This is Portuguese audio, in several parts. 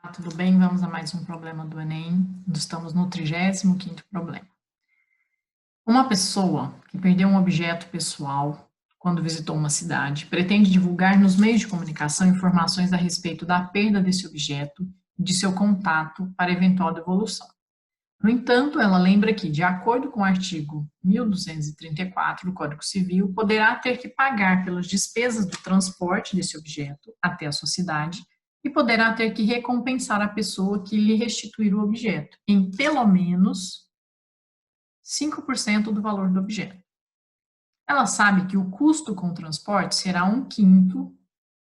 Tudo bem? Vamos a mais um problema do Enem. Estamos no 35º problema. Uma pessoa que perdeu um objeto pessoal quando visitou uma cidade pretende divulgar nos meios de comunicação informações a respeito da perda desse objeto e de seu contato para eventual devolução. No entanto, ela lembra que, de acordo com o artigo 1234 do Código Civil, poderá ter que pagar pelas despesas do transporte desse objeto até a sua cidade e poderá ter que recompensar a pessoa que lhe restituir o objeto em pelo menos 5% do valor do objeto. Ela sabe que o custo com o transporte será 1/5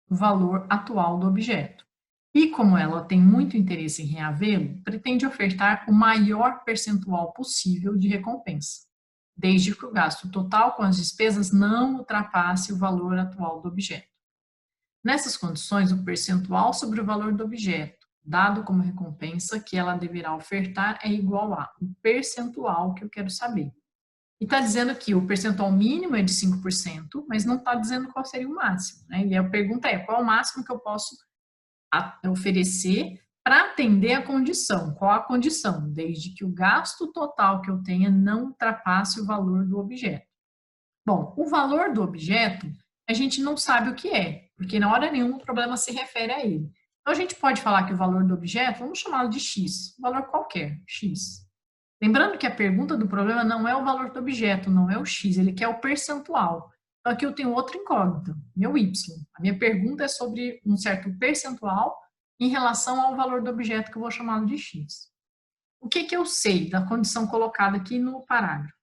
do valor atual do objeto. E como ela tem muito interesse em reavê-lo, pretende ofertar o maior percentual possível de recompensa, desde que o gasto total com as despesas não ultrapasse o valor atual do objeto. Nessas condições, o percentual sobre o valor do objeto, dado como recompensa que ela deverá ofertar, é igual a o percentual que eu quero saber. E está dizendo que o percentual mínimo é de 5%, mas não está dizendo qual seria o máximo, né? E a pergunta é, qual é o máximo que eu posso oferecer para atender a condição? Qual a condição? Desde que o gasto total que eu tenha não ultrapasse o valor do objeto. Bom, o valor do objeto, a gente não sabe o que é, porque na hora nenhuma o problema se refere a ele. Então, a gente pode falar que o valor do objeto, vamos chamá-lo de X, um valor qualquer, X. Lembrando que a pergunta do problema não é o valor do objeto, não é o X, ele quer o percentual. Então, aqui eu tenho outra incógnita, meu Y. A minha pergunta é sobre um certo percentual em relação ao valor do objeto que eu vou chamá-lo de X. O que eu sei da condição colocada aqui no parágrafo?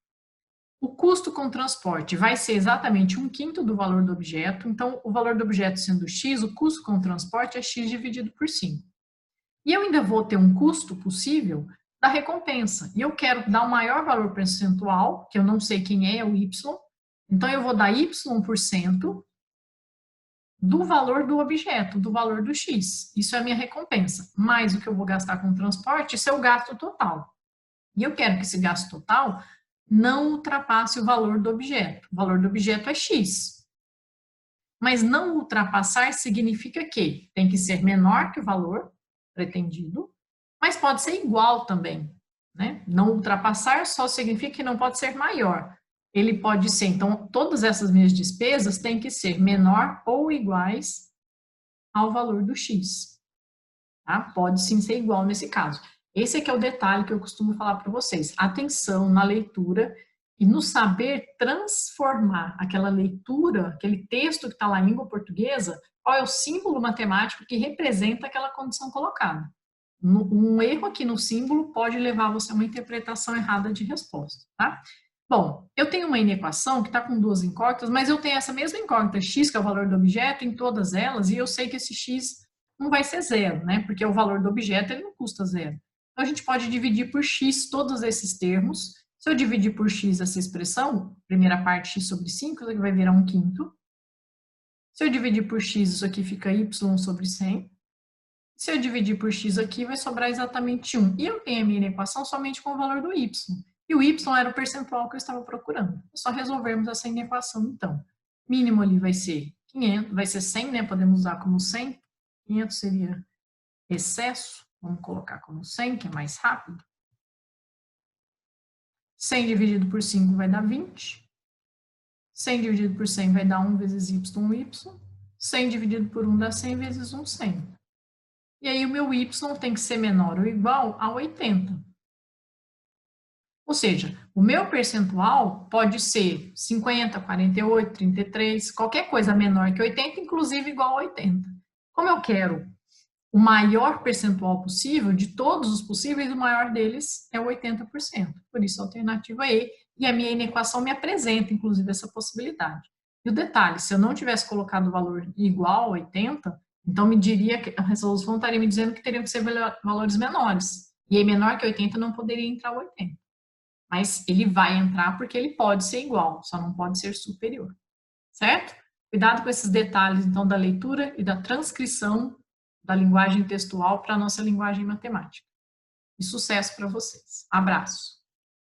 O custo com transporte vai ser exatamente 1/5 do valor do objeto, então o valor do objeto sendo X, o custo com transporte é X dividido por 5. E eu ainda vou ter um custo possível da recompensa, e eu quero dar o maior valor percentual, que eu não sei quem é o Y, então eu vou dar Y% do valor do objeto, do valor do X. Isso é a minha recompensa, mais o que eu vou gastar com transporte, isso é o gasto total. E eu quero que esse gasto total não ultrapasse o valor do objeto. O valor do objeto é X. Mas não ultrapassar significa que tem que ser menor que o valor pretendido, mas pode ser igual também, né? Não ultrapassar só significa que não pode ser maior. Ele pode ser, então, todas essas minhas despesas têm que ser menor ou iguais ao valor do X. Tá? Pode sim ser igual nesse caso. Esse aqui é o detalhe que eu costumo falar para vocês. Atenção na leitura e no saber transformar aquela leitura, aquele texto que está lá em língua portuguesa, qual é o símbolo matemático que representa aquela condição colocada. Um erro aqui no símbolo pode levar você a uma interpretação errada de resposta, tá? Bom, eu tenho uma inequação que está com duas incógnitas, mas eu tenho essa mesma incógnita x, que é o valor do objeto, em todas elas, e eu sei que esse x não vai ser zero, né? Porque o valor do objeto ele não custa zero. Então, a gente pode dividir por x todos esses termos. Se eu dividir por x essa expressão, primeira parte x sobre 5, isso aqui vai virar 1/5. Se eu dividir por x, isso aqui fica y sobre 100. Se eu dividir por x aqui, vai sobrar exatamente 1. E eu tenho a minha equação somente com o valor do y. E o y era o percentual que eu estava procurando. É só resolvermos essa inequação, então. Mínimo ali vai ser 500, vai ser 100, né? Podemos usar como 100. 500 seria excesso. Vamos colocar como 100, que é mais rápido. 100 dividido por 5 vai dar 20. 100 dividido por 100 vai dar 1 vezes y. 100 dividido por 1 dá 100 vezes 1, 100. E aí o meu y tem que ser menor ou igual a 80. Ou seja, o meu percentual pode ser 50, 48, 33, qualquer coisa menor que 80, inclusive igual a 80. Como eu quero o maior percentual possível, de todos os possíveis, o maior deles é o 80%. Por isso, a alternativa E, e a minha inequação me apresenta, inclusive, essa possibilidade. E o detalhe, se eu não tivesse colocado o valor igual a 80, então me diria que a resolução estaria me dizendo que teriam que ser valores menores. E aí, menor que 80 não poderia entrar o 80. Mas ele vai entrar porque ele pode ser igual, só não pode ser superior. Certo? Cuidado com esses detalhes, então, da leitura e da transcrição da linguagem textual para a nossa linguagem matemática. E sucesso para vocês. Abraço!